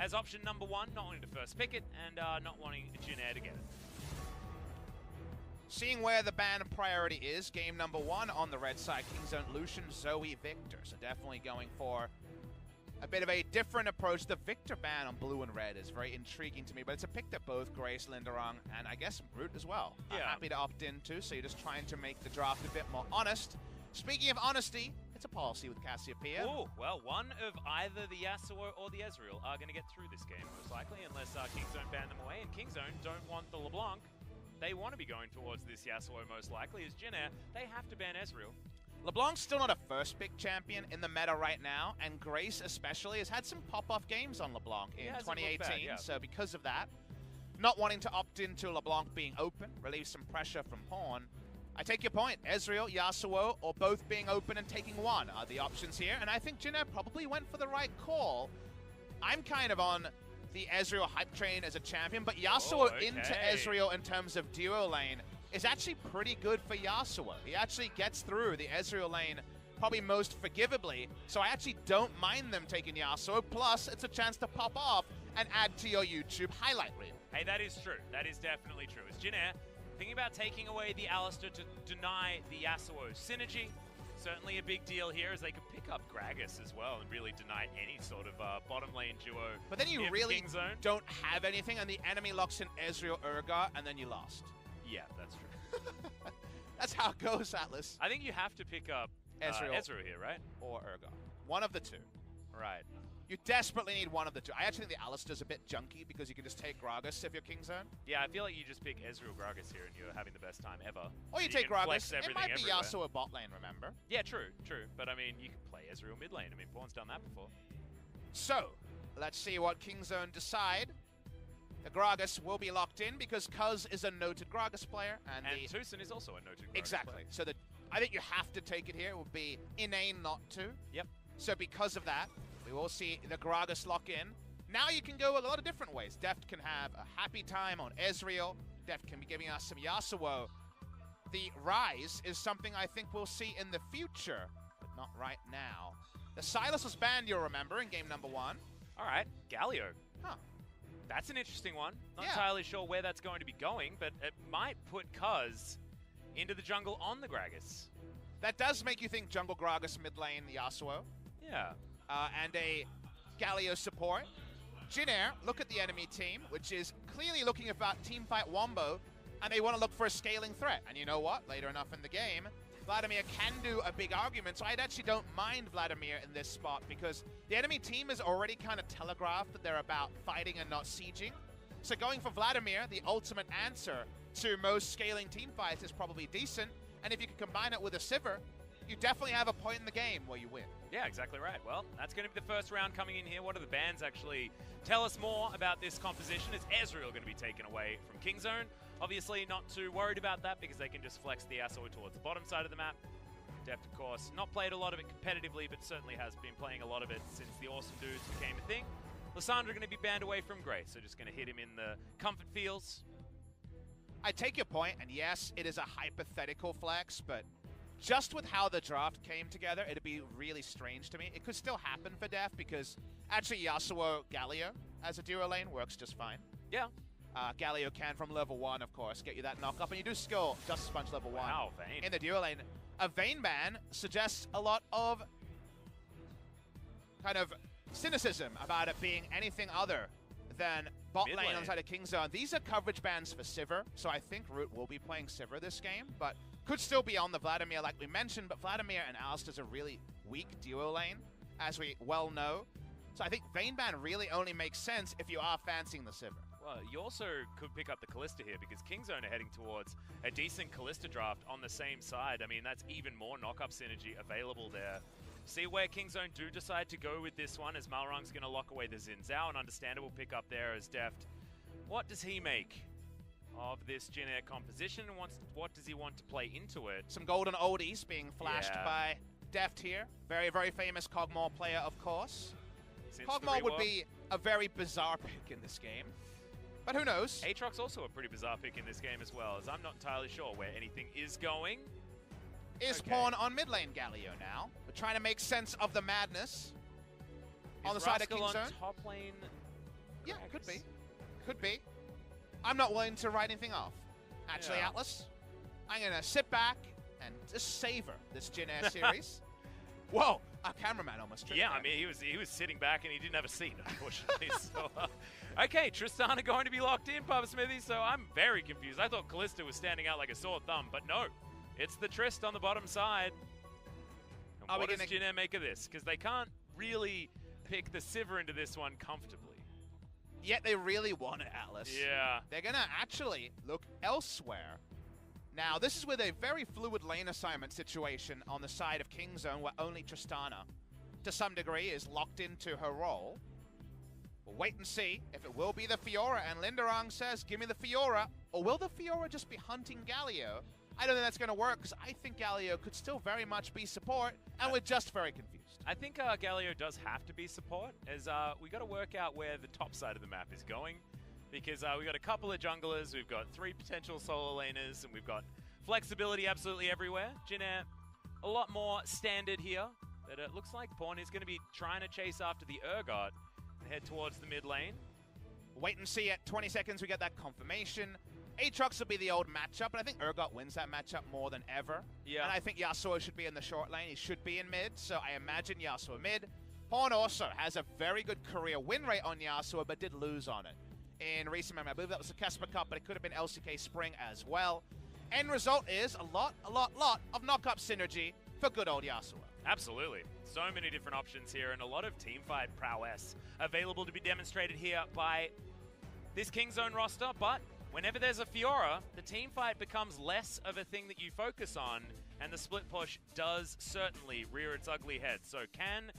has option number 1, not wanting to first pick it, and not wanting Jin Air to get it. Seeing where the ban priority is, game number 1 on the red side, Kingzone, Lucian, Zoe, Victor. So definitely going for a bit of a different approach. The Victor ban on blue and red is very intriguing to me, but it's a pick that both Grace, Linderung, and I guess Root as well are happy to opt into, so you're just trying to make the draft a bit more honest. Speaking of honesty, it's a policy with Cassiopeia. Oh, well, one of either the Yasuo or the Ezreal are going to get through this game, most likely, unless Kingzone ban them away, and Kingzone don't want the LeBlanc. They want to be going towards this Yasuo, most likely, as Jin Air. They have to ban Ezreal. LeBlanc's still not a first-pick champion in the meta right now, and Grace especially has had some pop-off games on LeBlanc in 2018, bad, so because of that, not wanting to opt into LeBlanc being open, relieve some pressure from Horn. I take your point. Ezreal, Yasuo, or both being open and taking one are the options here, and I think Jin Air probably went for the right call. I'm kind of on the Ezreal hype train as a champion, but Yasuo into Ezreal in terms of duo lane is actually pretty good for Yasuo. He actually gets through the Ezreal lane probably most forgivably, so I actually don't mind them taking Yasuo, plus it's a chance to pop off and add to your YouTube highlight reel. Hey, that is true. That is definitely true. As Jin Air thinking about taking away the Alistar to deny the Yasuo synergy, certainly a big deal here, as they could pick up Gragas as well and really deny any sort of bottom lane duo. But then you really don't have anything, and the enemy locks in Ezreal, Urgot, and then you lost. Yeah, that's true. That's how it goes, Atlas. I think you have to pick up Ezreal here, right? Or Urgot. One of the two. Right. You desperately need one of the two. I actually think the Alistar's a bit junky because you can just take Gragas if you're Kingzone. Yeah, I feel like you just pick Ezreal Gragas here and you're having the best time ever. Or you take Gragas. It might be Yasuo bot lane, remember? Yeah, true. But I mean, you can play Ezreal mid lane. I mean, Born's done that before. So, let's see what Kingzone decide. The Gragas will be locked in because Cuz is a noted Gragas player. And Tucson is also a noted Gragas player. So I think you have to take it here. It would be inane not to. Yep. So because of that, we will see the Gragas lock in. Now you can go a lot of different ways. Deft can have a happy time on Ezreal. Deft can be giving us some Yasuo. The Rise is something I think we'll see in the future, but not right now. The Sylas was banned, you'll remember, in game number 1. All right, Galio. Huh. That's an interesting one. Not entirely sure where that's going to be going, but it might put Cuz into the jungle on the Gragas. That does make you think jungle Gragas mid lane Yasuo. Yeah. And a Galio support. Jin Air, look at the enemy team, which is clearly looking at teamfight Wombo, and they want to look for a scaling threat. And you know what? Later enough in the game, Vladimir can do a big argument, so I actually don't mind Vladimir in this spot because the enemy team has already kind of telegraphed that they're about fighting and not sieging. So going for Vladimir, the ultimate answer to most scaling teamfights, is probably decent. And if you can combine it with a Sivir, you definitely have a point in the game where you win. Yeah, exactly right. Well, that's going to be the first round coming in here. What do the bans actually tell us more about this composition? Is Ezreal going to be taken away from Kingzone? Obviously not too worried about that because they can just flex the Yasuo towards the bottom side of the map. Deft, of course, not played a lot of it competitively, but certainly has been playing a lot of it since the Awesome Dudes became a thing. Lissandra going to be banned away from Grace, so just going to hit him in the comfort feels. I take your point, and yes, it is a hypothetical flex, but just with how the draft came together, it'd be really strange to me. It could still happen for Deft because actually Yasuo Galio as a duo lane works just fine. Yeah. Galio can, from level 1, of course, get you that knock up, and you do skill Justice Punch level 1 wow, Vayne. In the duo lane. A Vayne ban suggests a lot of kind of cynicism about it being anything other than bot lane on the side of Kingzone. These are coverage bans for Sivir, so I think Root will be playing Sivir this game, but could still be on the Vladimir like we mentioned, but Vladimir and Alistar's a really weak duo lane, as we well know. So I think Vayne ban really only makes sense if you are fancying the Sivir. Well, you also could pick up the Kalista here because Kingzone are heading towards a decent Kalista draft on the same side. I mean, that's even more knock-up synergy available there. See where Kingzone do decide to go with this one, as Malrung's going to lock away the Xin Zhao, an understandable pick up there as Deft. What does he make of this Jin Air composition, and what does he want to play into it? Some golden oldies being flashed by Deft here. Very, very famous Kog'Maw player, of course. Kog'Maw would be a very bizarre pick in this game. But who knows? Aatrox's also a pretty bizarre pick in this game as well, as I'm not entirely sure where anything is going. Is Pawn on mid lane Galio now. We're trying to make sense of the madness on the side of Kingzone. On top lane Yeah, could be. Could be. I'm not willing to write anything off. Actually, Yeah. Atlas, I'm going to sit back and just savor this Jin Air series. Whoa, our cameraman almost tripped. Yeah, there. I mean, he was sitting back and he didn't have a seat, unfortunately. So, okay, Tristana going to be locked in, Papa Smithy, so I'm very confused. I thought Callista was standing out like a sore thumb, but no. It's the Trist on the bottom side. And what does Jin Air make of this? Because they can't really pick the Sivir into this one comfortably. Yet they really want it, Atlas. Yeah. They're going to actually look elsewhere. Now, this is with a very fluid lane assignment situation on the side of Kingzone, where only Tristana, to some degree, is locked into her role. We'll wait and see if it will be the Fiora, and Linderang says, give me the Fiora, or will the Fiora just be hunting Galio? I don't think that's going to work, because I think Galio could still very much be support, and we're just very confused. I think Galio does have to be support, as we got to work out where the top side of the map is going, because we got a couple of junglers, we've got 3 potential solo laners, and we've got flexibility absolutely everywhere. Jin Air, a lot more standard here, but it looks like Pawn is going to be trying to chase after the Urgot and head towards the mid lane. Wait and see. At 20 seconds, we get that confirmation. Aatrox will be the old matchup, but I think Urgot wins that matchup more than ever. Yeah. And I think Yasuo should be in the short lane. He should be in mid, so I imagine Yasuo mid. Pawn also has a very good career win rate on Yasuo, but did lose on it in recent memory. I believe that was the Casper Cup, but it could have been LCK Spring as well. End result is a lot of knock-up synergy for good old Yasuo. Absolutely. So many different options here, and a lot of teamfight prowess available to be demonstrated here by this Kingzone roster, but whenever there's a Fiora, the teamfight becomes less of a thing that you focus on, and the split push does certainly rear its ugly head. So can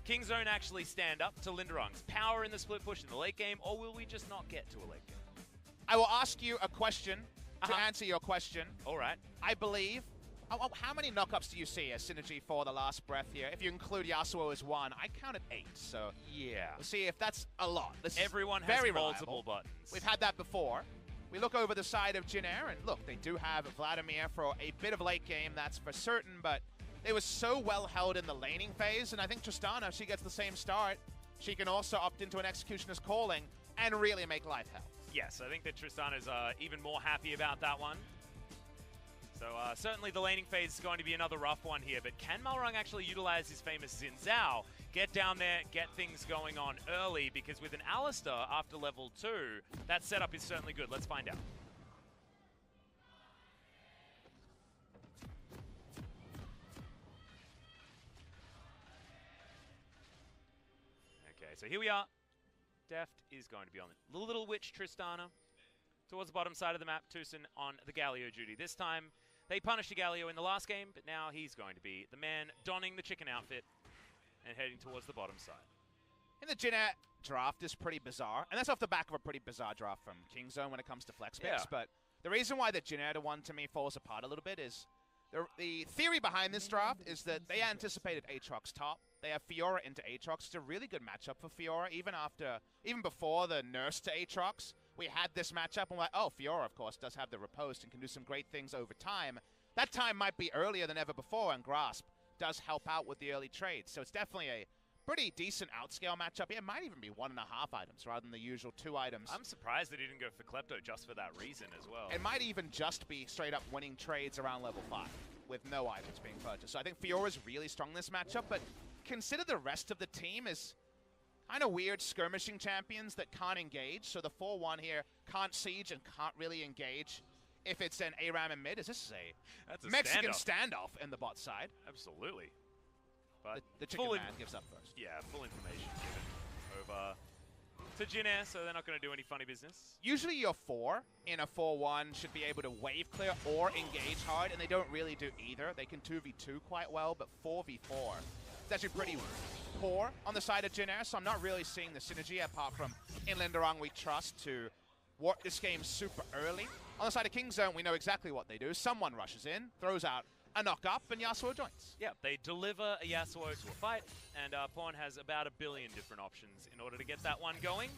Kingzone actually stand up to Linderang's power in the split push in the late game, or will we just not get to a late game? I will ask you a question to answer your question. All right. I believe... how many knockups do you see as synergy for the last breath here? If you include Yasuo as one, I counted 8, so... Yeah. We'll see if that's a lot. Everyone has multiple buttons. We've had that before. We look over the side of Jin Air, and look, they do have Vladimir for a bit of late game, that's for certain, but they was so well held in the laning phase, and I think Tristana, she gets the same start. She can also opt into an Executioner's Calling and really make life hell. Yes, I think that Tristana's even more happy about that one. So certainly the laning phase is going to be another rough one here, but can Malrung actually utilize his famous Xin Zhao, get down there, get things going on early, because with an Alistar after level 2, that setup is certainly good. Let's find out. Okay, so here we are. Deft is going to be on the Little Witch Tristana towards the bottom side of the map. Tucson on the Galio duty. This time, they punished Galio in the last game, but now he's going to be the man donning the chicken outfit and heading towards the bottom side. And the Jin Air draft is pretty bizarre, and that's off the back of a pretty bizarre draft from Kingzone when it comes to flex picks, but the reason why the Jin Air one to me falls apart a little bit is the theory behind this draft is that they anticipated Aatrox top. They have Fiora into Aatrox. It's a really good matchup for Fiora, even before the nerfs to Aatrox. We had this matchup, and we're like, oh, Fiora, of course, does have the riposte and can do some great things over time. That time might be earlier than ever before, and Grasp does help out with the early trades. So it's definitely a pretty decent outscale matchup. Yeah, it might even be 1.5 items rather than the usual 2 items. I'm surprised they didn't go for Klepto just for that reason as well. It might even just be straight up winning trades around level 5 with no items being purchased. So I think Fiora's really strong in this matchup, but consider the rest of the team is kind of weird skirmishing champions that can't engage. So the 4-1 here can't siege and can't really engage. If it's an ARAM in mid, is this a Mexican standoff in the bot side? Absolutely. But the chicken man gives up first. Yeah, full information given over to Jin Air, so they're not going to do any funny business. Usually your 4 in a 4-1 should be able to wave clear or engage hard, and they don't really do either. They can 2v2 quite well, but 4v4, it's actually pretty poor on the side of Jin Air, so I'm not really seeing the synergy apart from in Linderang we trust to work this game super early. On the side of Kingzone, we know exactly what they do. Someone rushes in, throws out a knock-up, and Yasuo joins. Yeah, they deliver a Yasuo to a fight, and Pawn has about 1 billion different options in order to get that one going.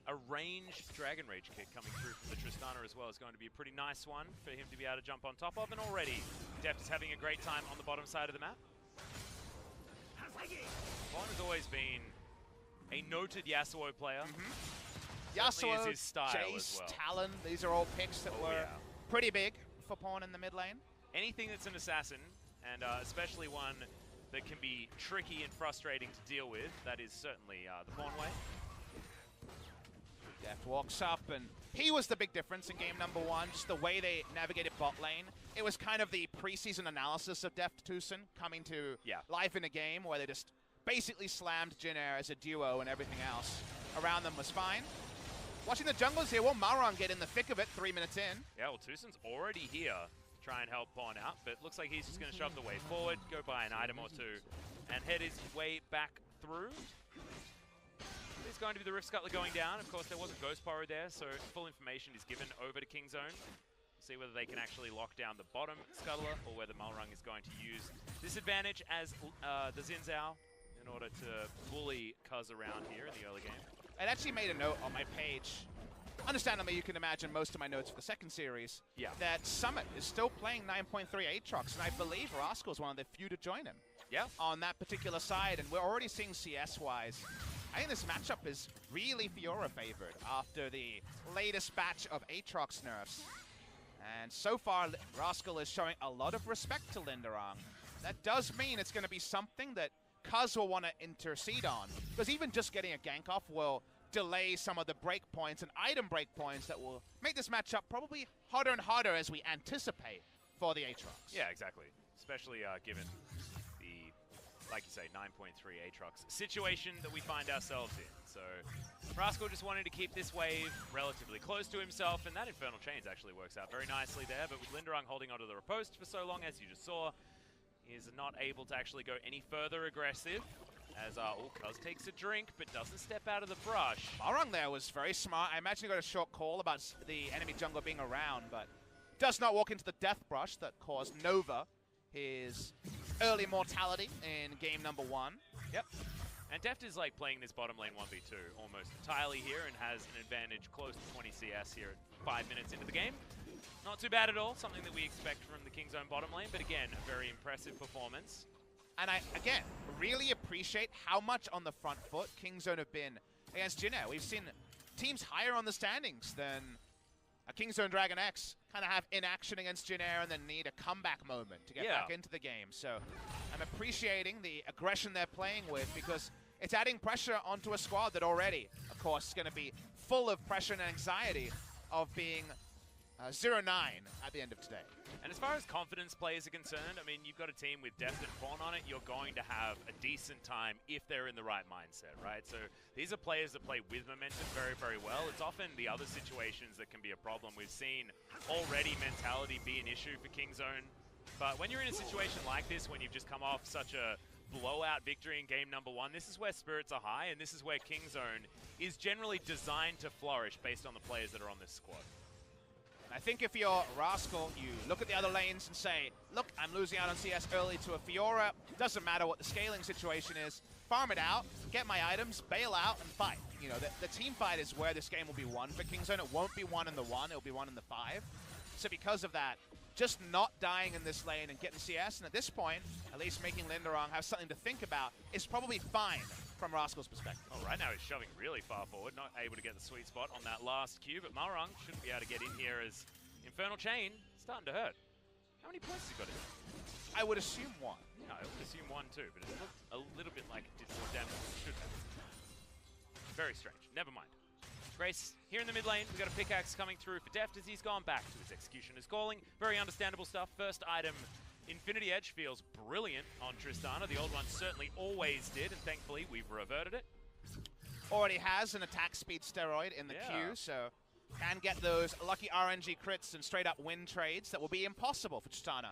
A ranged Dragon Rage kick coming through from the Tristana as well is going to be a pretty nice one for him to be able to jump on top of, and already Deft is having a great time on the bottom side of the map. Pawn has always been a noted Yasuo player. Yasuo, is his style Jace, as well. Talon, these are all picks that were pretty big for pawn in the mid lane. Anything that's an assassin, and especially one that can be tricky and frustrating to deal with, that is certainly the pawn way. Deft walks up, and he was the big difference in game number 1, just the way they navigated bot lane. It was kind of the preseason analysis of Deft Tucson coming to life in a game where they just basically slammed Jin Air as a duo and everything else around them was fine. Watching the junglers here, will Malrang get in the thick of it 3 minutes in? Yeah, well, Tucson's already here to try and help pawn out, but it looks like he's just going to shove the way forward, go buy an item or two, and head his way back through. There's going to be the Rift Scuttler going down. Of course, there was a Ghost Borrow there, so full information is given over to Kingzone. See whether they can actually lock down the bottom Scuttler or whether Malrang is going to use this advantage as the Xin Zhao in order to bully Cuz around here in the early game. I actually made a note on my page. Understandably, you can imagine most of my notes for the second series. That Summit is still playing 9.3 Aatrox, and I believe Rascal is one of the few to join him. On that particular side, and we're already seeing CS-wise. I think this matchup is really Fiora favored after the latest batch of Aatrox nerfs. And so far, Rascal is showing a lot of respect to Linderong. That does mean it's going to be something that Cuz will want to intercede on. Because even just getting a gank off will delay some of the breakpoints and item breakpoints that will make this matchup probably harder and harder as we anticipate for the Aatrox. Yeah, exactly. Especially given the, like you say, 9.3 Aatrox situation that we find ourselves in. So Rascal just wanted to keep this wave relatively close to himself, and that Infernal Chains actually works out very nicely there. But with Linderong holding onto the riposte for so long, as you just saw, he is not able to actually go any further aggressive. As Cuz takes a drink, but doesn't step out of the brush. Malrang there was very smart. I imagine he got a short call about the enemy jungler being around, but does not walk into the death brush that caused Nova his early mortality in game number 1. And Deft is like playing this bottom lane 1v2 almost entirely here and has an advantage close to 20 CS here at 5 minutes into the game. Not too bad at all, something that we expect from the Kingzone bottom lane, but again, a very impressive performance. And I, again, really appreciate how much on the front foot Kingzone have been against Jin Air. We've seen teams higher on the standings than a Kingzone DragonX kind of have inaction against Jin Air and then need a comeback moment to get back into the game. So I'm appreciating the aggression they're playing with because it's adding pressure onto a squad that already, of course, is going to be full of pressure and anxiety of being 0-9 at the end of today. And as far as confidence players are concerned, I mean, you've got a team with Deft and Pawn on it, you're going to have a decent time if they're in the right mindset, right? So these are players that play with momentum very, very well. It's often the other situations that can be a problem. We've seen already mentality be an issue for Kingzone. But when you're in a situation like this, when you've just come off such a blowout victory in game number 1, this is where spirits are high, and this is where Kingzone is generally designed to flourish based on the players that are on this squad. I think if you're Rascal, you look at the other lanes and say, look, I'm losing out on CS early to a Fiora. Doesn't matter what the scaling situation is. Farm it out, get my items, bail out, and fight. You know, the team fight is where this game will be won for Kingzone. It won't be won in the 1, it'll be won in the 5. So because of that, just not dying in this lane and getting CS, and at this point, at least making Linderong have something to think about, is probably fine from Rascal's perspective. Oh, right now he's shoving really far forward, not able to get the sweet spot on that last Q, but Malrang shouldn't be able to get in here as Infernal Chain starting to hurt. How many points has he got in? I would assume 1. Yeah, I would assume 1 too, but it looked a little bit like it did more damage than it should have. Very strange. Never mind. Grace, here in the mid lane, we've got a pickaxe coming through for Deft as he's gone back to his Executioner's Calling. Very understandable stuff. First item, Infinity Edge, feels brilliant on Tristana. The old one certainly always did, and thankfully we've reverted it. Already has an attack speed steroid in the queue, so can get those lucky RNG crits and straight up win trades that will be impossible for Tristana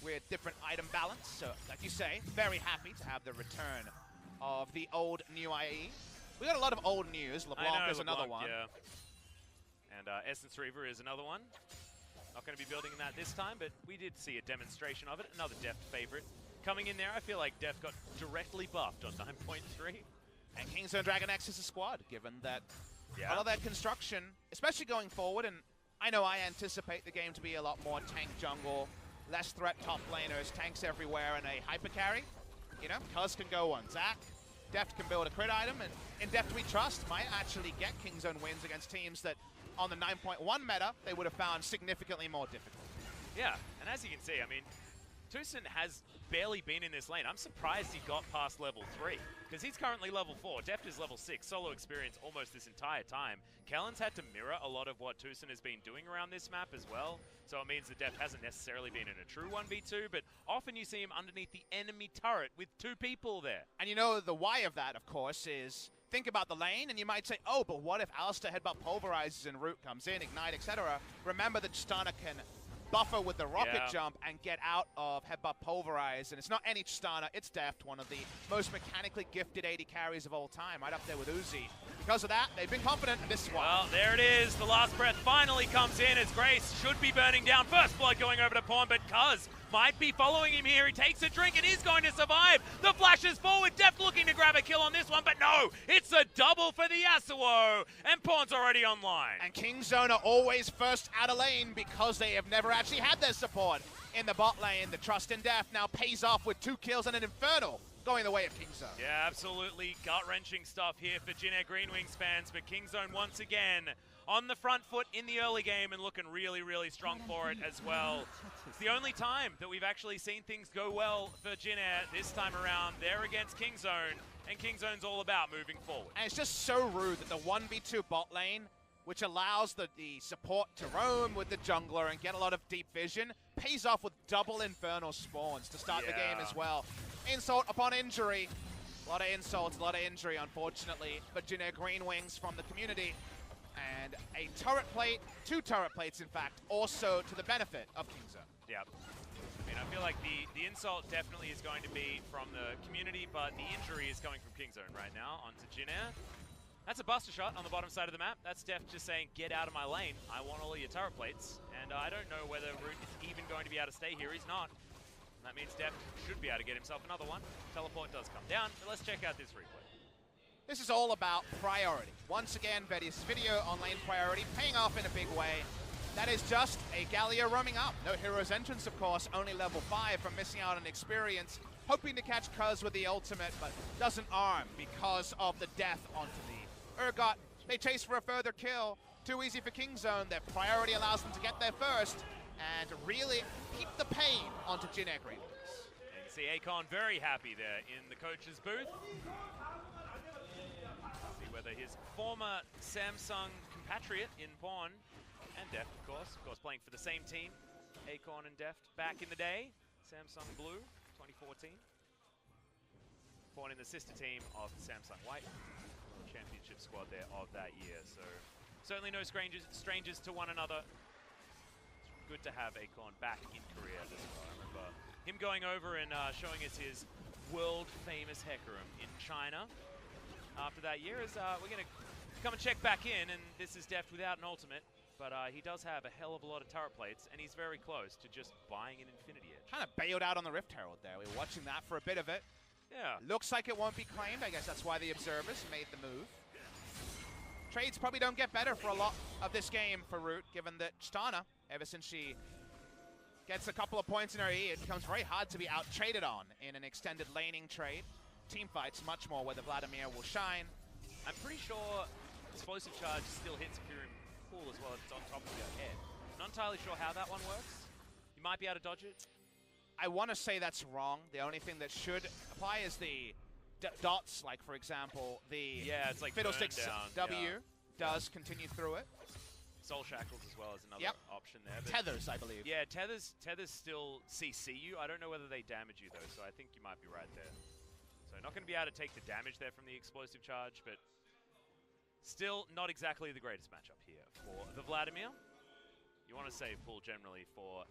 with different item balance. So, like you say, very happy to have the return of the old new IE. We got a lot of old news. LeBlanc is another one. Yeah. And Essence Reaver is another one. Not going to be building that this time, but we did see a demonstration of it. Another Deft favorite coming in there. I feel like Deft got directly buffed on 9.3. And Kingzone DragonX is a squad, given that a lot of their construction, especially going forward, and I know I anticipate the game to be a lot more tank jungle, less threat top laners, tanks everywhere, and a hyper carry. You know, Cuz can go on Zac, Deft can build a crit item, and in Deft we trust might actually get Kingzone wins against teams that on the 9.1 meta they would have found significantly more difficult. Yeah, and as you can see, I mean, Tucson has barely been in this lane. I'm surprised he got past level 3, because he's currently level 4. Deft is level 6, solo experience almost this entire time. Kellen's had to mirror a lot of what Tucson has been doing around this map as well, so it means that Deft hasn't necessarily been in a true 1v2, but often you see him underneath the enemy turret with 2 people there. And you know the why of that, of course, is think about the lane, and you might say, oh, but what if Alistair Headbutt pulverizes and Root comes in, Ignite, etc.? Remember that Tristana can buffer with the rocket jump and get out of Headbutt Pulverize, and it's not any Tristana, it's Deft, one of the most mechanically gifted AD carries of all time, right up there with Uzi. Because of that, they've been confident, and this is why. Well, there it is. The last breath finally comes in as Grace should be burning down. First blood going over to Pawn, but Cuz might be following him here. He takes a drink and is going to survive. The flash is forward. Deft looking to grab a kill on this one, but no, it's a double for the Yasuo, and Pawn's already online. And Kingzone are always first out of lane because they have never actually had their support in the bot lane. The trust in Deft now pays off with 2 kills and an Infernal going the way of Kingzone. Yeah, absolutely gut-wrenching stuff here for Jin Air Greenwings fans, but Kingzone once again on the front foot in the early game and looking really, really strong for it as well. It's the only time that we've actually seen things go well for Jin Air this time around. They're against Kingzone, and Kingzone's all about moving forward. And it's just so rude that the 1v2 bot lane, which allows the support to roam with the jungler and get a lot of deep vision, pays off with double Infernal spawns to start the game as well. Insult upon injury. A lot of insults, a lot of injury, unfortunately, for Jin Air Greenwings from the community. And a turret plate, 2 turret plates, in fact, also to the benefit of Kingzone. Yeah. I mean, I feel like the insult definitely is going to be from the community, but the injury is coming from Kingzone right now onto Jin Air. That's a buster shot on the bottom side of the map. That's Deft just saying, get out of my lane. I want all of your turret plates. And I don't know whether Root is even going to be able to stay here. He's not. And that means Deft should be able to get himself another one. Teleport does come down, but let's check out this replay. This is all about priority. Once again, Betty's video on lane priority paying off in a big way. That is just a Gallia roaming up. No Hero's Entrance, of course, only level 5 from missing out on experience. Hoping to catch Cuz with the ultimate, but doesn't arm because of the death onto the Urgot. They chase for a further kill. Too easy for Kingzone. Their priority allows them to get there first and really keep the pain onto Jin Air Greenwings. You can see Akon very happy there in the coach's booth. Whether his former Samsung compatriot in Pawn and Deft, of course playing for the same team, Acorn and Deft back in the day, Samsung Blue 2014. Pawn in the sister team of the Samsung White, championship squad there of that year. So certainly no strangers to one another. It's good to have Acorn back in Korea as well. I remember him going over and showing us his world famous Hecarim in China. After that year, is we're going to come and check back in, and this is Deft without an ultimate, but he does have a hell of a lot of turret plates, and he's very close to just buying an Infinity Edge. Kind of bailed out on the Rift Herald there. We were watching that for a bit of it. Yeah. Looks like it won't be claimed. I guess that's why the observers made the move. Trades probably don't get better for a lot of this game for Root, given that Tristana, ever since she gets a couple of points in her E, it becomes very hard to be out-traded on in an extended laning trade. Team fights much more whether Vladimir will shine. I'm pretty sure explosive charge still hits if you're in pool as well if it's on top of your head. Not entirely sure how that one works. You might be able to dodge it. I want to say that's wrong. The only thing that should apply is the dots, like for example, the it's like Fiddlesticks W does continue through it. Soul Shackles as well as another option there. But Tethers, I believe. Yeah, Tethers still CC you. I don't know whether they damage you though, so I think you might be right there. So not going to be able to take the damage there from the explosive charge, but still not exactly the greatest matchup here for the Vladimir. You want to save pool generally for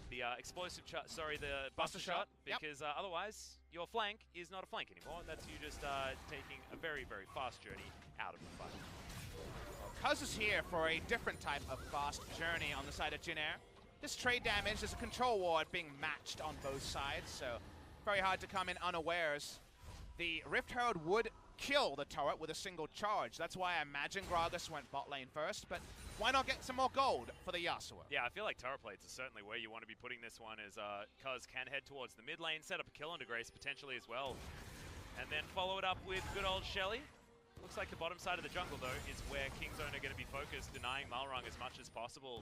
the explosive charge, the buster shot, because otherwise your flank is not a flank anymore. That's you just taking a very, very fast journey out of the fight. Well, Cuz is here for a different type of fast journey on the side of Jin Air. This trade damage is a control ward being matched on both sides, so very hard to come in unawares. The Rift Herald would kill the turret with a single charge. That's why I imagine Gragas went bot lane first, but why not get some more gold for the Yasuo? Yeah, I feel like turret plates is certainly where you want to be putting this one, as Cuz can head towards the mid lane, set up a kill onto Grace potentially as well. And then follow it up with good old Shelly. Looks like the bottom side of the jungle, though, is where Kingzone are going to be focused, denying Malrung as much as possible.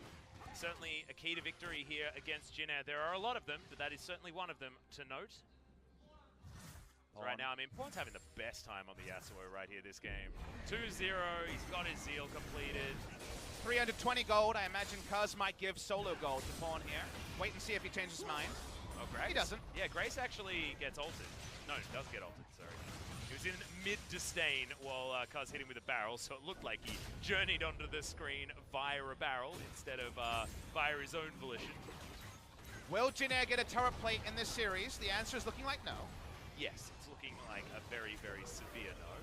Certainly a key to victory here against Jin Air. There are a lot of them, but that is certainly one of them to note. So right now, I mean, Pawn's having the best time on the Yasuo right here this game. 2-0, he's got his Zeal completed. 320 gold. I imagine Cuz might give solo gold to Pawn here. Wait and see if he changes his mind. Oh, Grace? He doesn't. Yeah, Grace actually gets ulted. No, he does get ulted, sorry. He was in mid-disdain while Cuz hit him with a barrel, so it looked like he journeyed onto the screen via a barrel instead of via his own volition. Will Jin Air get a turret plate in this series? The answer is looking like no. Yes, it's looking like a very, very severe no.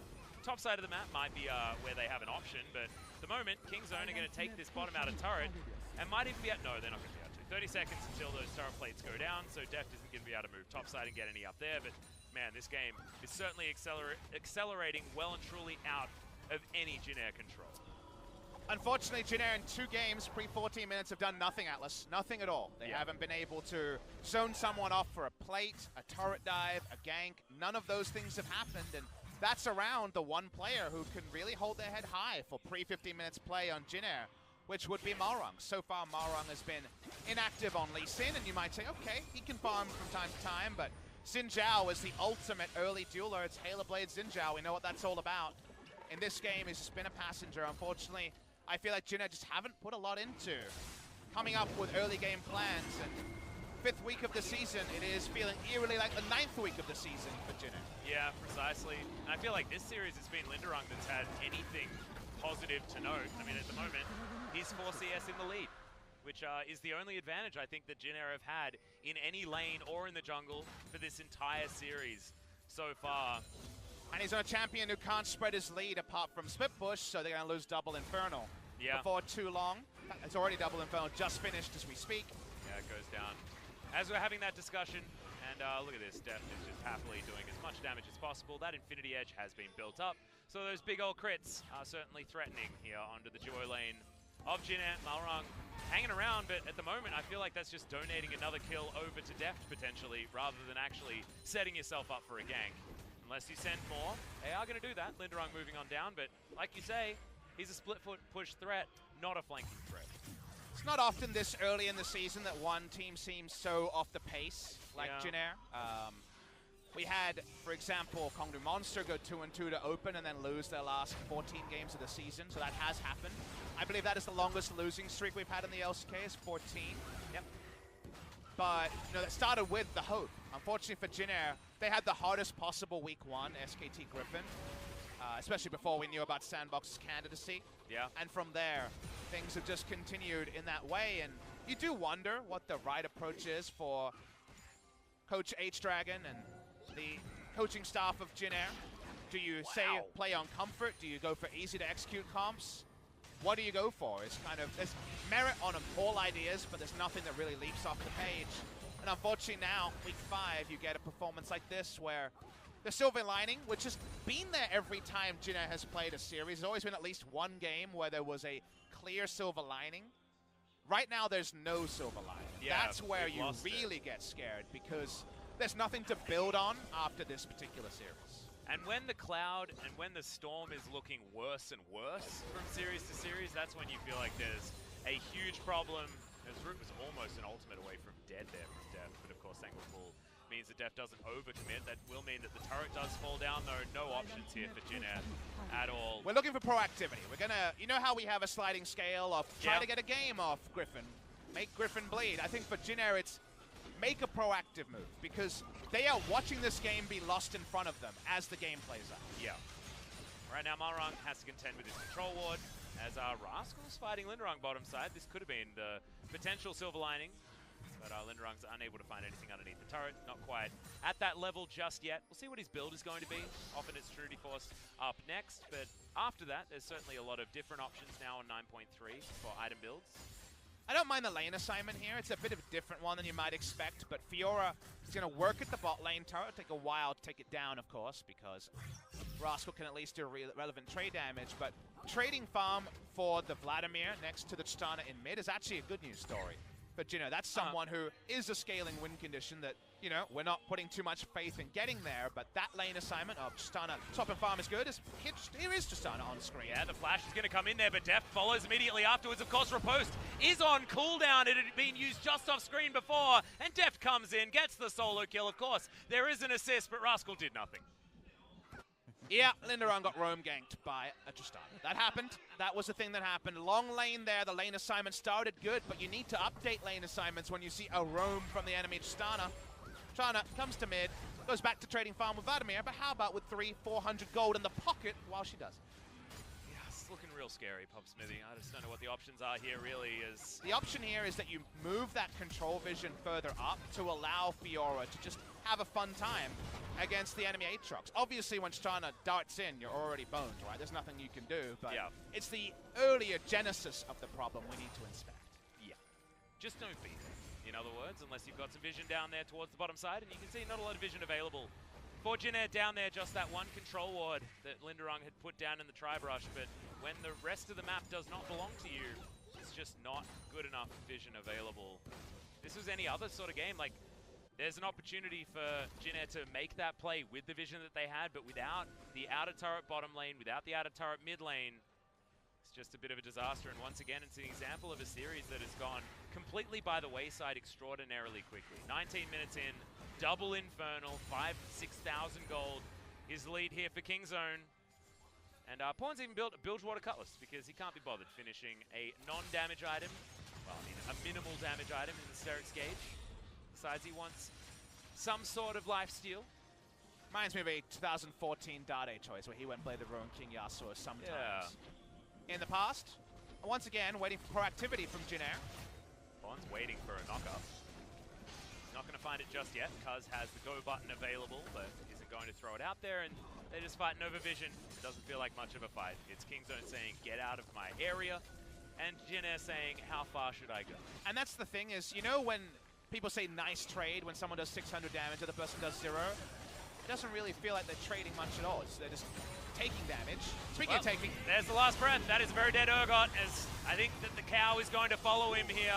Top side of the map might be where they have an option, but at the moment, Kingzone are going to take this bottom out of turret and might even be out. No, they're not going to be able to. 30 seconds until those turret plates go down, so Deft isn't going to be able to move topside and get any up there, but man, this game is certainly accelerating well and truly out of any Jin Air control. Unfortunately, Jin Air in 2 games, pre-14 minutes, have done nothing, Atlas. Nothing at all. They haven't been able to zone someone off for a plate, a turret dive, a gank. None of those things have happened, and that's around the one player who can really hold their head high for pre-15 minutes play on Jin Air, which would be Malrung. So far, Malrung has been inactive on Lee Sin, and you might say, okay, he can farm from time to time, but Xin Zhao is the ultimate early dueler. It's Halo Blade Xin Zhao. We know what that's all about. In this game, he's just been a passenger. Unfortunately, I feel like Jin Air just haven't put a lot into coming up with early game plans. And 5th week of the season, it is feeling eerily like the 9th week of the season for Jin Air. Yeah, precisely. And I feel like this series has been Linderung that's had anything positive to note. I mean, at the moment, he's 4 CS in the lead, which is the only advantage I think that Jin Air have had in any lane or in the jungle for this entire series so far. And he's on a champion who can't spread his lead apart from Split Push, so they're going to lose Double Infernal. Yeah. Before too long. It's already Double Infernal, just finished as we speak. Yeah, it goes down. As we're having that discussion, and look at this, Deft is just happily doing as much damage as possible. That Infinity Edge has been built up, so those big old crits are certainly threatening here onto the duo lane of Jin Air. Malrung hanging around, but at the moment, I feel like that's just donating another kill over to Deft, potentially, rather than actually setting yourself up for a gank. Unless you send more, they are going to do that. Linderung moving on down, but like you say, he's a split foot push threat, not a flanking threat. It's not often this early in the season that one team seems so off the pace like Jin Air. We had, for example, Kongdu Monster go 2-2 to open and then lose their last 14 games of the season, so that has happened. I believe that is the longest losing streak we've had in the LCK, is 14. Yep. But, you know, that started with the hope. Unfortunately for Jin Air, they had the hardest possible week 1, SKT Griffin, especially before we knew about Sandbox's candidacy. Yeah. And from there, things have just continued in that way, and you do wonder what the right approach is for Coach H-Dragon and the coaching staff of Jin Air. Do you say play on comfort? Do you go for easy to execute comps? What do you go for? It's kind of, there's merit on all ideas, but there's nothing that really leaps off the page. And unfortunately now, week 5, you get a performance like this where the silver lining, which has been there every time Jin Air has played a series. There's always been at least one game where there was a clear silver lining. Right now, there's no silver lining. Yeah, that's where you really get scared, because there's nothing to build on after this particular series. And when the cloud and when the storm is looking worse and worse from series to series, that's when you feel like there's a huge problem. His root was almost an ultimate away from dead there from Deft, but of course Sanguine Pool means that Deft doesn't overcommit. That will mean that the turret does fall down, though. No options here for Jin Air at all. We're looking for proactivity. We're gonna, you know how we have a sliding scale of trying to get a game off Griffin, make Griffin bleed. I think for Jin Air, it's make a proactive move, because they are watching this game be lost in front of them as the game plays out. Yeah. Right now, Malrung has to contend with his control ward, as Rascal's fighting Linderung bottom side. This could have been the potential silver lining, but Linderung's unable to find anything underneath the turret. Not quite at that level just yet. We'll see what his build is going to be. Often it's Trudy Force up next, but after that, there's certainly a lot of different options now on 9.3 for item builds. I don't mind the lane assignment here. It's a bit of a different one than you might expect, but Fiora is going to work at the bot lane turret. It'll take a while to take it down, of course, because Rascal can at least do relevant trade damage, but trading farm for the Vladimir next to the Tristana in mid is actually a good news story. for Jinner. That's someone who is a scaling win condition that, you know, we're not putting too much faith in getting there, but that lane assignment of Tristana top and farm is good. Here is Tristana on screen. Yeah, the flash is going to come in there, but Deft follows immediately afterwards. Of course, Riposte is on cooldown. It had been used just off screen before, and Deft comes in, gets the solo kill. Of course, there is an assist, but Rascal did nothing. Yeah, Linderung got roam ganked by a Tristana. That happened. That was the thing that happened. Long lane there. The lane assignment started good, but you need to update lane assignments when you see a roam from the enemy Tristana. Tristana comes to mid, goes back to trading farm with Vladimir, but how about with 300-400 gold in the pocket while she does? Yeah, it's looking real scary, Pop Smithy. I just don't know what the options are here, really. The option here is that you move that control vision further up to allow Fiora to just have a fun time against the enemy Aatrox. Obviously, when Tristana darts in, you're already boned, right? There's nothing you can do, but it's the earlier genesis of the problem we need to inspect. Yeah. Just don't beat it, in other words, unless you've got some vision down there towards the bottom side, and you can see not a lot of vision available for Jinner down there, just that one control ward that Linderung had put down in the tri-brush, but when the rest of the map does not belong to you, it's just not good enough vision available. If this was any other sort of game, like, there's an opportunity for Jinner to make that play with the vision that they had, but without the outer turret bottom lane, without the outer turret mid lane, it's just a bit of a disaster. And once again, it's an example of a series that has gone completely by the wayside extraordinarily quickly. 19 minutes in, double Infernal, 5,000 to 6,000 gold is the lead here for Kingzone. And Pawn's even built a Bilgewater Cutlass because he can't be bothered finishing a non-damage item, well, I mean, a minimal damage item in the Sterix gauge. Besides, he wants some sort of lifesteal. Reminds me of a 2014 Dade choice where he went and played the Rowan King Yasuo sometimes. Yeah. In the past, once again, waiting for proactivity from Jinner. Bond's waiting for a knockup. Not going to find it just yet. Cuz has the go button available, but isn't going to throw it out there, and they're just fighting over vision. It doesn't feel like much of a fight. It's Kingzone saying, get out of my area, and Jinner saying, how far should I go? And that's the thing is, you know when people say nice trade when someone does 600 damage, the other person does 0. It doesn't really feel like they're trading much at all. They're just taking damage. Speaking of taking... There's the last breath. That is a very dead Urgot, as I think that the cow is going to follow him here.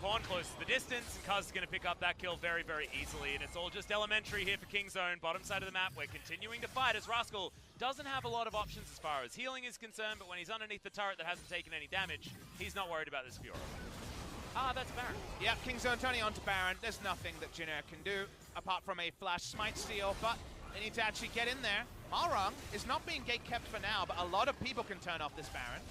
Pawn close to the distance, and Kuz is going to pick up that kill very, very easily. And it's all just elementary here for Kingzone. Bottom side of the map, we're continuing to fight as Rascal doesn't have a lot of options as far as healing is concerned, but when he's underneath the turret that hasn't taken any damage, he's not worried about this Fiora. Ah, that's Baron. Yeah, Kingzone turning on to Baron. There's nothing that Jinner can do apart from a flash smite steal, but they need to actually get in there. Malrung is not being gate-kept for now, but a lot of people can turn off this Baron.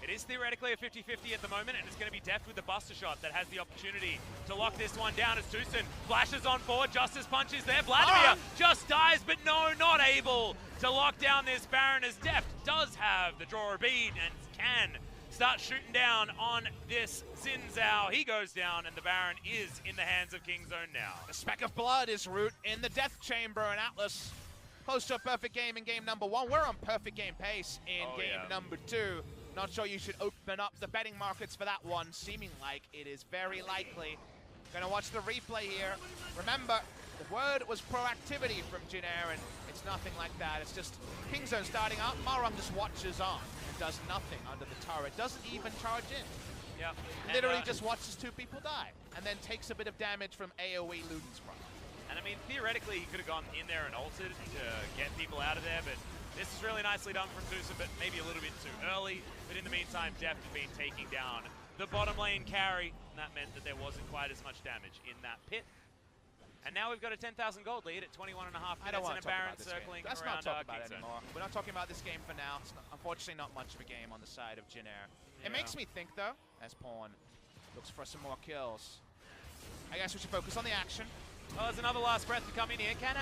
It is theoretically a 50-50 at the moment, and it's going to be Deft with the Buster Shot that has the opportunity to lock this one down as Tucson flashes on forward. Justice punches there. Vladimir just dies, but no, not able to lock down this Baron as Deft does have the draw a bead and can start shooting down on this Xin Zhao. He goes down, and the Baron is in the hands of Kingzone now. A speck of blood is root in the Death Chamber, and Atlas close to a perfect game in game number 1. We're on perfect game pace in game number 2. Not sure you should open up the betting markets for that one, seeming like it is very likely. Gonna watch the replay here. Remember, the word was proactivity from Jinner, and it's nothing like that. It's just Kingzone starting up. Malrung just watches on and does nothing under the turret. Doesn't even charge in. Yeah. Literally just watches 2 people die, and then takes a bit of damage from AoE Ludensprite. And I mean, theoretically, he could have gone in there and ulted to get people out of there, but this is really nicely done from Tucson, but maybe a little bit too early. But in the meantime, Deft has been taking down the bottom lane carry, and that meant that there wasn't quite as much damage in that pit. And now we've got a 10,000 gold lead at 21.5 minutes and a Baron circling around Let's not talk about Kingzone. it anymore. We're not talking about this game for now. It's not, unfortunately not much of a game on the side of Jinner. It makes me think, though, as Pawn looks for some more kills. I guess we should focus on the action. Well, there's another last breath to come in here. Can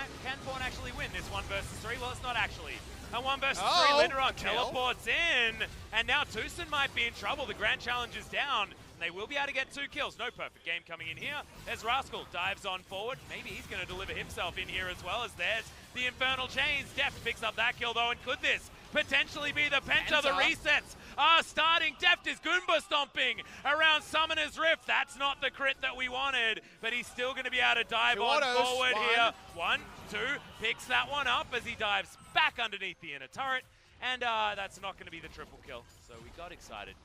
Pawn actually win this 1 versus 3? Well, it's not actually. A 1 versus 3, Linderung teleports in, and now Tucson might be in trouble. The Grand Challenge is down, and they will be able to get 2 kills. No perfect game coming in here. There's Rascal, dives on forward. Maybe he's going to deliver himself in here as well, as there's the Infernal Chains. Deft picks up that kill, though, and could this potentially be the Penta? The resets are starting. Deft is Goomba stomping around Summoner's Rift. That's not the crit that we wanted, but he's still going to be able to dive on forward here. 1, 2, picks that one up as he dives back underneath the inner turret. And that's not going to be the triple kill, so we got excited.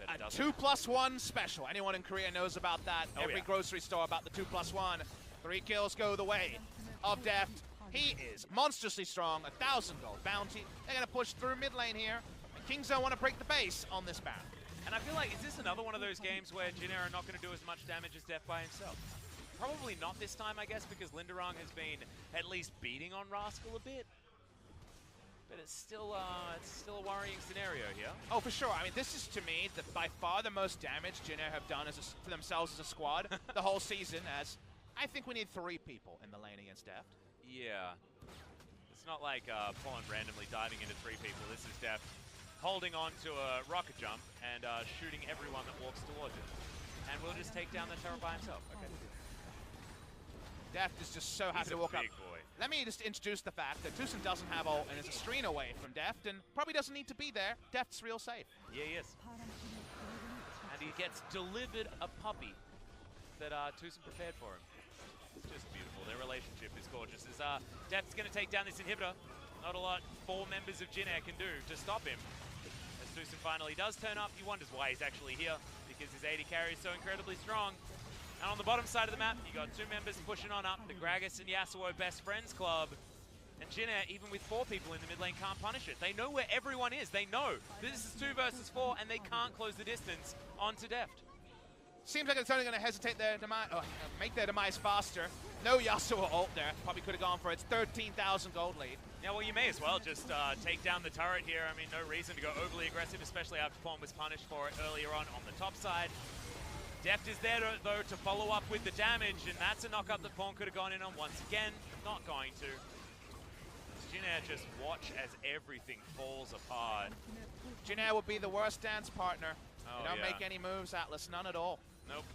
A 2+1 special. Anyone in Korea knows about that. Every grocery store about the 2+1. 3 kills go the way of Deft. He is monstrously strong. 1,000 gold bounty. They're going to push through mid lane here. And Kingzone want to break the base on this Baron. And I feel like, is this another one of those games where Jin Air are not going to do as much damage as Deft by himself? Probably not this time, I guess, because Linderung has been at least beating on Rascal a bit. But it's still a worrying scenario here. Oh, for sure. I mean, this is, to me, by far the most damage Jin Air have done for themselves as a squad the whole season, as I think we need 3 people in the lane against Deft. Yeah. It's not like Pawn randomly diving into 3 people. This is Deft holding on to a rocket jump and shooting everyone that walks towards it. And we'll just take down the turret by himself. Okay. Deft is just so happy to walk up. Boy. Let me just introduce the fact that TuSin doesn't have ult and is a screen away from Deft and probably doesn't need to be there. Deft's real safe. Yeah, he is. And he gets delivered a puppy that TuSin prepared for him. It's just beautiful. Their relationship is gorgeous. As Deft's going to take down this inhibitor. Not a lot 4 members of Jin Air can do to stop him. As TuSin finally does turn up, he wonders why he's actually here, because his AD carry is so incredibly strong. And on the bottom side of the map, you got 2 members pushing on up, the Gragas and Yasuo Best Friends Club. And Jin Air, even with 4 people in the mid lane, can't punish it. They know where everyone is. They know this is 2 versus 4, and they can't close the distance onto Deft. Seems like it's only going to hesitate their demise, make their demise faster. No Yasuo ult there. Probably could have gone for its 13,000 gold lead. Yeah, well, you may as well just take down the turret here. I mean, no reason to go overly aggressive, especially after Pawn was punished for it earlier on the top side. Deft is there, though, to follow up with the damage, and that's a knockup that Pawn could have gone in on once again. Not going to. Jin Air just watch as everything falls apart. Jin Air would be the worst dance partner. Oh, they don't make any moves, Atlas, none at all. Nope.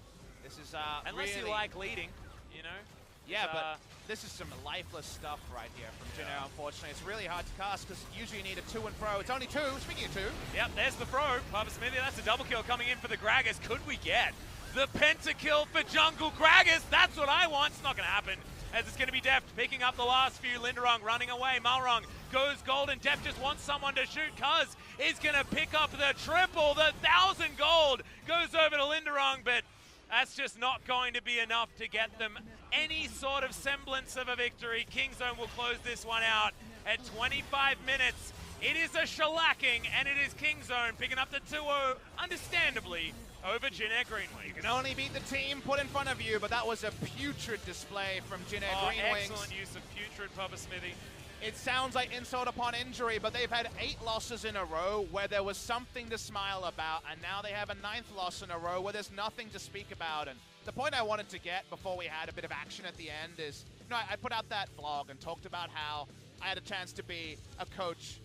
This is unless really... you like leading, you know? Yeah, but this is some lifeless stuff right here from Jin Air, unfortunately. It's really hard to cast because usually you need a 2 and throw. It's only 2, speaking of 2. Yep, there's the throw. Papa Smithy, that's a double kill coming in for the Gragas. Could we get the pentakill for Jungle Gragas? That's what I want. It's not going to happen, as it's going to be Deft picking up the last few. Linderung running away. Malrung goes golden. Deft just wants someone to shoot. Cuz is going to pick up the triple. The 1,000 gold goes over to Linderung, but that's just not going to be enough to get them any sort of semblance of a victory. Kingzone will close this one out at 25 minutes. It is a shellacking, and it is Kingzone picking up the 2-0, understandably, over Jin Air Greenwings. You can only beat the team put in front of you, but that was a putrid display from Jin Air Greenwings. Excellent use of putrid, Papa Smithy. It sounds like insult upon injury, but they've had 8 losses in a row where there was something to smile about, and now they have a 9th loss in a row where there's nothing to speak about. And the point I wanted to get before we had a bit of action at the end is, you know, I put out that vlog and talked about how I had a chance to be a coach.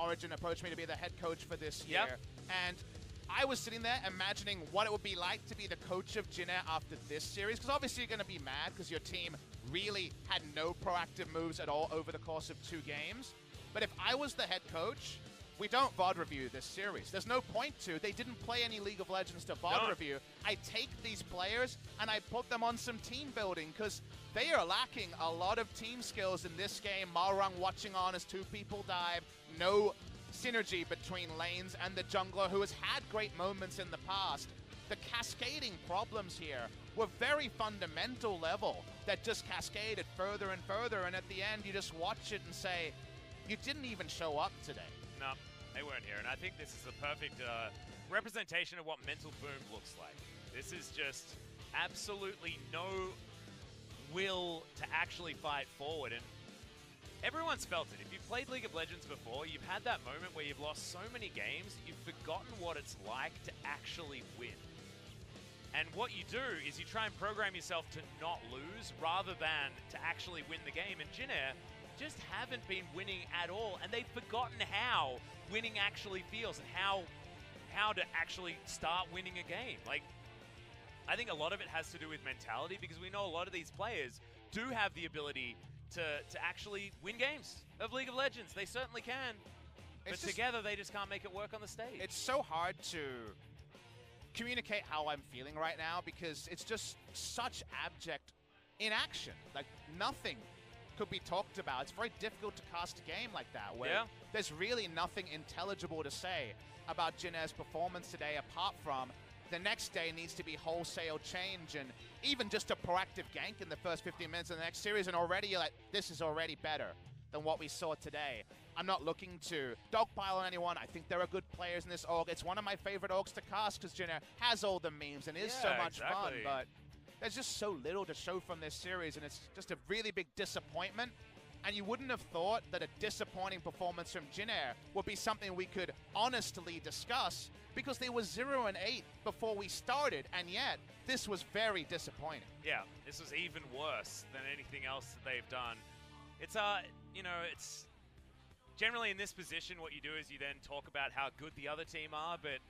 Origin approached me to be the head coach for this year. Yep. And I was sitting there imagining what it would be like to be the coach of Jin Air after this series, because obviously you're going to be mad because your team really had no proactive moves at all over the course of 2 games. But if I was the head coach, we don't VOD review this series. There's no point to. They didn't play any League of Legends to VOD review. I take these players and I put them on some team building because they are lacking a lot of team skills in this game. Malrung watching on as 2 people dive. No synergy between lanes and the jungler, who has had great moments in the past. The cascading problems here were very fundamental level that just cascaded further and further, and at the end you just watch it and say, you didn't even show up today. No, they weren't here, and I think this is the perfect representation of what Mental Boom looks like. This is just absolutely no will to actually fight forward, and everyone's felt it. If you've played League of Legends before, you've had that moment where you've lost so many games, you've forgotten what it's like to actually win. And what you do is you try and program yourself to not lose rather than to actually win the game. And Jin Air just haven't been winning at all, and they've forgotten how winning actually feels and how to actually start winning a game. Like, I think a lot of it has to do with mentality, because we know a lot of these players do have the ability to actually win games of League of Legends. They certainly can. But together, they just can't make it work on the stage. It's so hard to communicate how I'm feeling right now, because it's just such abject inaction. Like, nothing could be talked about. It's very difficult to cast a game like that, where there's really nothing intelligible to say about Jin Air's performance today apart from the next day needs to be wholesale change and even just a proactive gank in the first 15 minutes of the next series, and already you're like, this is already better than what we saw today. I'm not looking to dogpile on anyone. I think there are good players in this org. It's one of my favorite orgs to cast because Jin Air has all the memes and is so much fun, but there's just so little to show from this series, and it's just a really big disappointment. And you wouldn't have thought that a disappointing performance from Jin Air would be something we could honestly discuss, because they were 0-8 before we started, and yet this was very disappointing. Yeah, this was even worse than anything else that they've done. It's, you know, it's generally in this position, what you do is you then talk about how good the other team are, but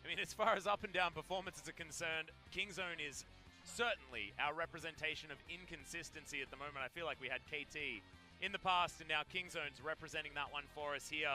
I mean, as far as up and down performances are concerned, Kingzone is certainly our representation of inconsistency at the moment. I feel like we had KT in the past, and now Kingzone's representing that one for us here.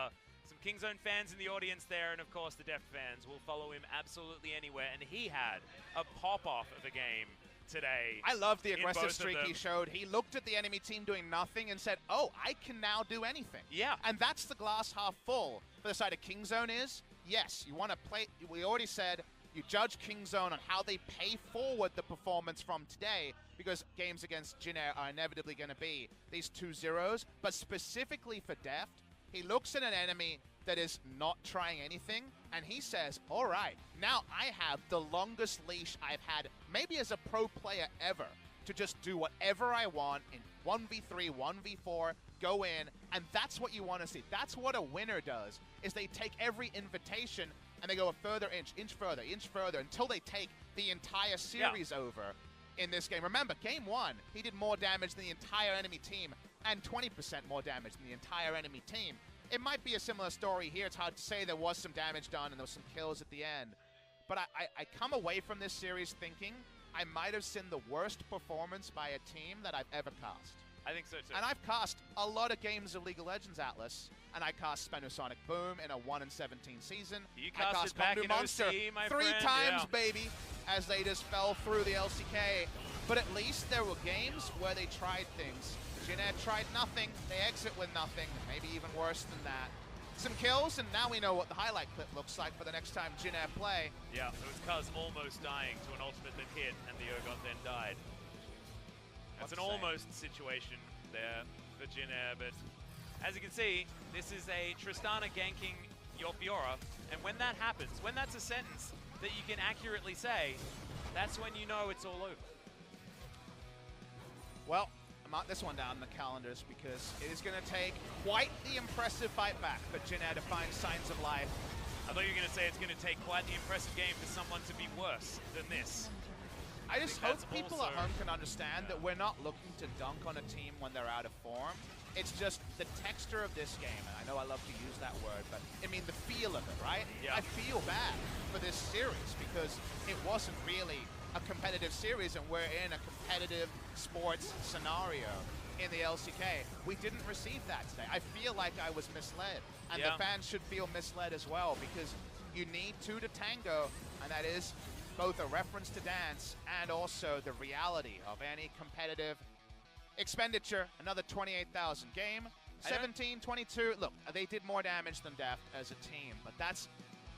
Some Kingzone fans in the audience there, and of course the Deft fans will follow him absolutely anywhere, and he had a pop-off of a game today. I love the aggressive streak he showed. He looked at the enemy team doing nothing and said, oh, I can now do anything. Yeah. And that's the glass half full. For the side of Kingzone is, yes, you want to play, we already said, you judge Kingzone on how they pay forward the performance from today, because games against Jin Air are inevitably going to be these 2-0s. But specifically for Deft, he looks at an enemy that is not trying anything, and he says, all right, now I have the longest leash I've had, maybe as a pro player ever, to just do whatever I want in 1v3, 1v4, go in, and that's what you want to see. That's what a winner does, is they take every invitation and they go a further inch further, until they take the entire series over in this game. Remember, game one, he did more damage than the entire enemy team, and 20% more damage than the entire enemy team. It might be a similar story here. It's hard to say. There was some damage done and there was some kills at the end. But I come away from this series thinking I might have seen the worst performance by a team that I've ever cast. I think so too. And I've cast a lot of games of League of Legends Atlas, and I cast Sonic Boom in a 1-17 season. You cast back in Monster OC, my three friend. times, baby, as they just fell through the LCK. But at least there were games where they tried things. Jin Air tried nothing, they exit with nothing, maybe even worse than that. Some kills, and now we know what the highlight clip looks like for the next time Jin Air play. Yeah, it was Cuz almost dying to an ultimate that hit, and the Urgot then died. That's an almost situation there for Jin Air, but as you can see, this is a Tristana ganking your Fiora, and when that happens, when that's a sentence that you can accurately say, that's when you know it's all over. Well, I mark this one down in the calendars because it is going to take quite the impressive fight back for Jin Air to find signs of life. I thought you were going to say it's going to take quite the impressive game for someone to be worse than this. I just hope people at home can understand that we're not looking to dunk on a team when they're out of form. It's just the texture of this game, and I know I love to use that word, but I mean the feel of it, right? Yeah. I feel bad for this series because it wasn't really a competitive series, and we're in a competitive sports scenario in the LCK. We didn't receive that today. I feel like I was misled, and the fans should feel misled as well, because you need two to tango, and that is both a reference to dance and also the reality of any competitive expenditure. Another 28,000 game, 17-22. Look, they did more damage than Deft as a team, but that's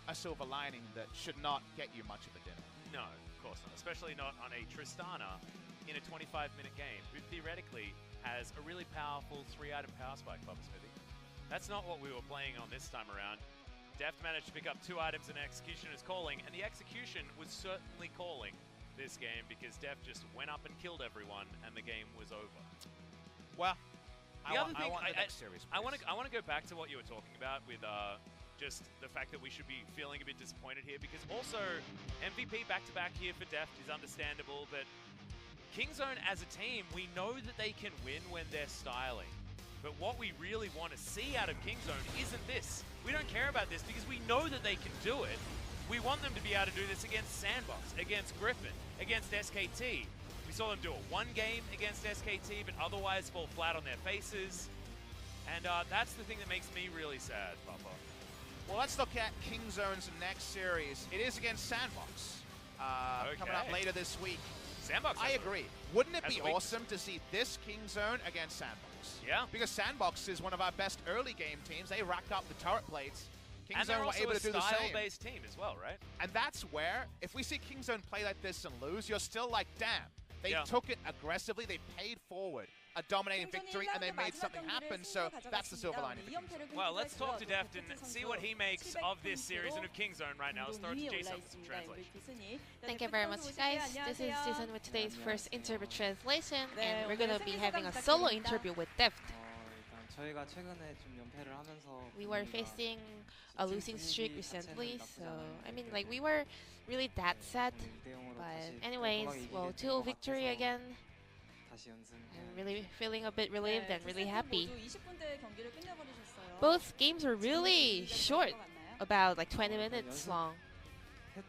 a silver lining that should not get you much of a dinner. No, of course not. Especially not on a Tristana in a 25-minute game, who theoretically has a really powerful 3-item power spike, Bubba Smithy. That's not what we were playing on this time around. Deft managed to pick up 2 items and execution is calling, and the execution was certainly calling this game because Deft just went up and killed everyone, and the game was over. Well, I want the next series. I want to go back to what you were talking about with just the fact that we should be feeling a bit disappointed here, because also MVP back-to-back here for Deft is understandable, but Kingzone as a team, we know that they can win when they're styling. But what we really want to see out of Kingzone isn't this. We don't care about this because we know that they can do it. We want them to be able to do this against Sandbox, against Griffin, against SKT. We saw them do it one game against SKT, but otherwise fall flat on their faces. And that's the thing that makes me really sad, Papa. Well, let's look at Kingzone's next series. It is against Sandbox, coming up later this week. Sandbox. I agree. Wouldn't it be awesome to see this Kingzone against Sandbox? Sandbox. Yeah. Because Sandbox is one of our best early game teams. They racked up the turret plates. And they're Kingzone were also able a to do the same. style-based team as well, right? And that's where, if we see Kingzone play like this and lose, you're still like, damn. They took it aggressively. They paid forward a dominating victory, and they made something happen. So that's the silver lining for Kingzone. Well, let's talk to Deft and see what he makes of this series and of Kingzone right now. Let's throw it to Jason for some translation. Thank you very much, guys. This is Jason with today's first interview translation, and we're gonna be having a solo interview with Deft. We were facing a losing streak recently, so I mean, like, we were really that sad. But anyways, well, 2-0 victory again. I'm really feeling a bit relieved and really happy. Both games were really short, about like 20 minutes long. I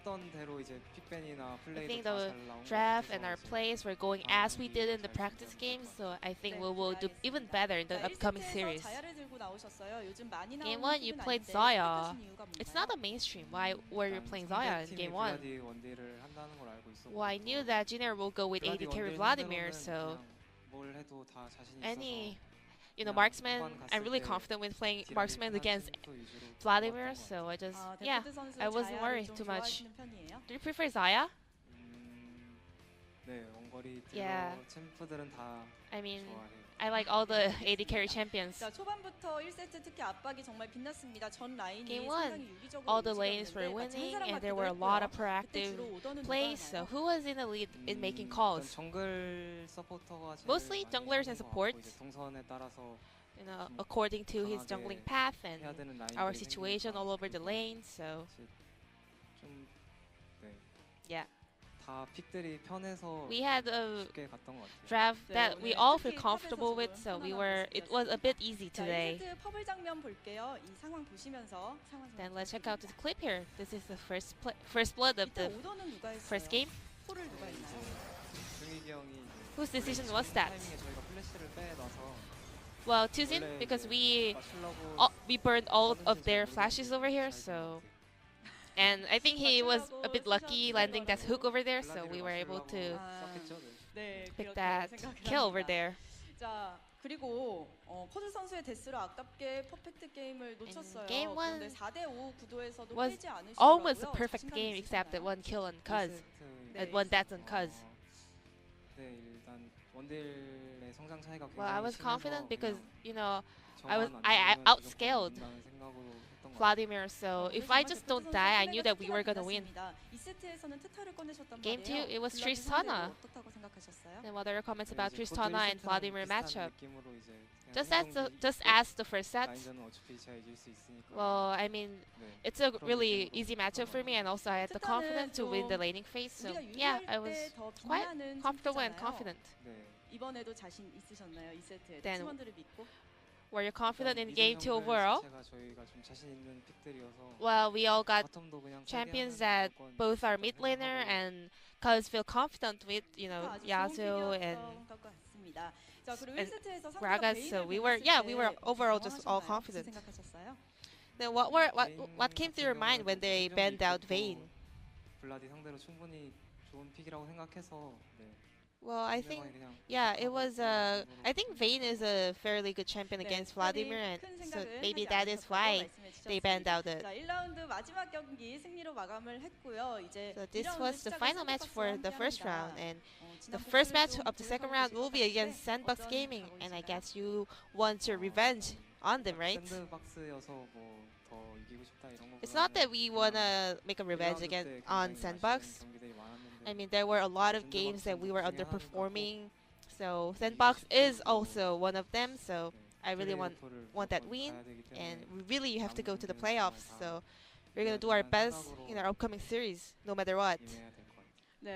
think the draft and our plays were going as we did in the practice games, so I think we will do even better in the upcoming series. Game 1, you played Zaya. It's not a mainstream. Why were you playing Zaya in Game 1? Well, I knew that Junior will go with AD carry Vladimir, so any marksman, I'm really confident with playing marksman against Vladimir, so I wasn't worried too much. Do you prefer Zaya? Yeah. I mean, I like all the AD carry champions. Game 1, all the lanes were winning and there were a lot of proactive plays, so who was in the lead in making calls? Mostly junglers and supports, according to his jungling path and our situation all over the lane, so yeah. We had a draft that we all feel comfortable with, so it was a bit easy today. Then let's check out this clip here. This is the first blood of the first game. Whose decision was that? Well, Tuzin, because we burned all of their flashes over here, so. And I think he was a bit lucky landing that hook over there, so we were able to pick that kill over there. In Game 1 was almost a perfect game except that one kill on Cuz, and one death on Cuz. Well, I was confident because, I outscaled Vladimir, so if I just don't die, I knew that we were gonna win. Game 2, it was Tristana. And what are your comments about Tristana and Vladimir matchup? Just as the first set. Well, I mean, it's a really easy matchup for me, and also I had the confidence to win the laning phase, so yeah, I was quite comfortable and confident. Then, were you confident in Game 2 overall? Well, we all got champions that both are mid laner and Cuz feel confident with, Yasuo and Gragas, so we were overall just all confident. Then what came to your mind when they banned out Vayne? Well, I think, it was, I think Vayne is a fairly good champion against Vladimir, and so maybe that is why they banned out it. So this was the final match for the first round, and the first match of the second round will be against Sandbox Gaming, and I guess you want your revenge on them, right? It's not that we want to make a revenge on Sandbox. I mean, there were a lot of games that we were underperforming, so Sandbox is also one of them, so I really want that win, and we really have to go to the playoffs, so we're going to do our best in our upcoming series, no matter what. So,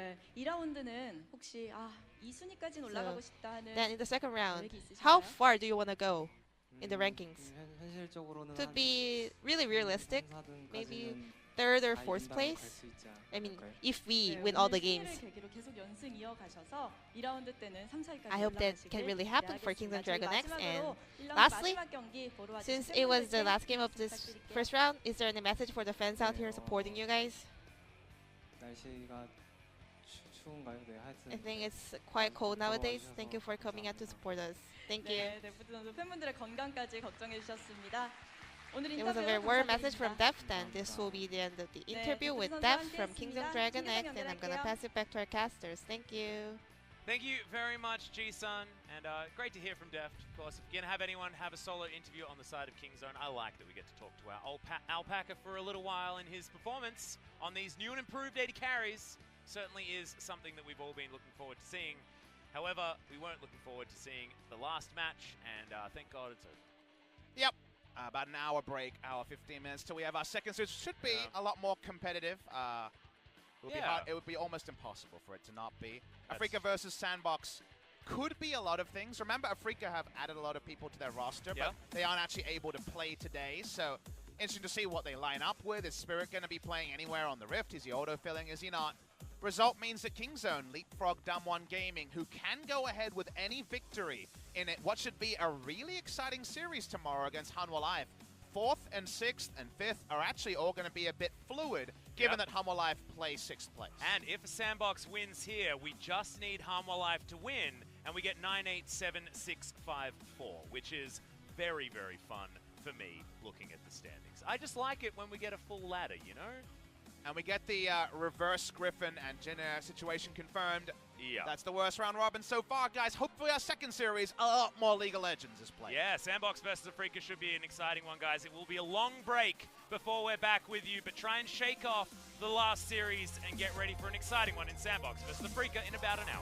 then in the second round, how far do you want to go in the rankings? To be really realistic, maybe 3rd or 4th place. I mean, if we win all the games. I hope that can really happen for Kingzone DragonX. And lastly, since it was the last game of this first round, is there any message for the fans out here supporting you guys? I think it's quite cold nowadays. Thank you for coming out to support us. Thank you. 네, 데프트 선수 팬분들의 건강까지 걱정해 주셨습니다. 오늘 It was a 인터뷰 very warm message from 감사드립니다. Deft, and this will be the end of the 네, interview with 데프트 Deft 선수와 from Kingdom 함께했습니다. DragonX, 친구들 and I'm gonna 연결할게요. pass it back to our casters. Thank you. Thank you very much, G-Sun, and great to hear from Deft. Of course, if you're going to have anyone have a solo interview on the side of Kingzone, I like that we get to talk to our old alpaca for a little while, and his performance on these new and improved 80 carries certainly is something that we've all been looking forward to seeing. However, we weren't looking forward to seeing the last match, and thank God it's over. Yep. About an hour break, hour 15 minutes till we have our second series. Should be a lot more competitive. It would be almost impossible for it to not be. Africa versus Sandbox could be a lot of things. Remember, Africa have added a lot of people to their roster, but they aren't actually able to play today. So interesting to see what they line up with. Is Spirit going to be playing anywhere on the Rift? Is he auto-filling? Is he not? Result means that Kingzone leapfrog Damwon Gaming, who can go ahead with any victory in it. What should be a really exciting series tomorrow against Hanwha Life. 4th and 6th and 5th are actually all going to be a bit fluid, given that Hanwha Life plays 6th place. And if Sandbox wins here, we just need Hanwha Life to win, and we get 9-8-7-6-5-4, which is very, very fun for me looking at the standings. I just like it when we get a full ladder, you know? And we get the reverse Griffin and Jinner situation confirmed. Yeah. That's the worst round robin so far, guys. Hopefully our second series, a lot more League of Legends is played. Yeah, Sandbox versus Africa should be an exciting one, guys. It will be a long break before we're back with you, but try and shake off the last series and get ready for an exciting one in Sandbox versus Africa in about an hour.